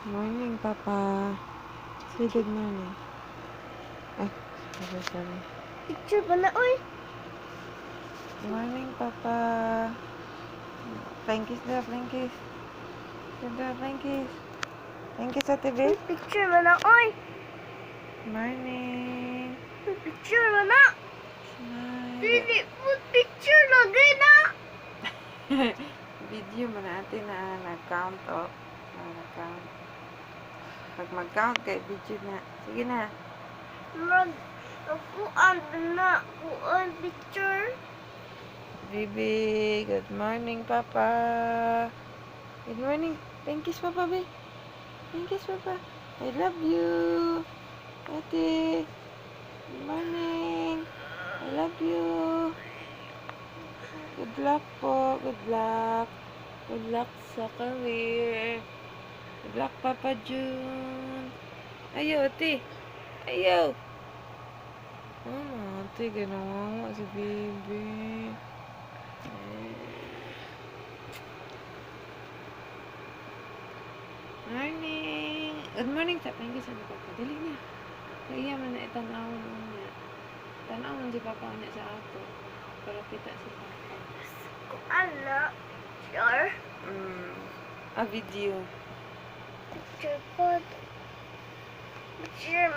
Morning, Papa. Say good morning. Ay, sorry. Picture ba na, oy? Morning, Papa. Flying kiss daw, flying kiss. Flying kiss. Flying kiss, Ate Beth. Picture ba na, oy? Morning. Picture ba na? Smile. Dili po picture lagay na. Video mo na natin na nag-count, oh. Nag-count. Pag mag-count kay video na. Sige na. Kuan na. Kuan picture. Baby, good morning, Papa. Good morning. Thank you, Papa, baby. Thank you, Papa. I love you. Ate. Good morning. I love you. Good luck po. Good luck. Good luck sa career. Good luck, Papa June. Ayaw, ate. Ayaw. Ate, ganawa si baby. Morning. Good morning, sa thank you sa Papa. Dali na. Kaya man na itanawon niya. Tanawon si Papa niya sa ato. Para kita si Papa. Kuan na. Picture. A video. Picture po. Picture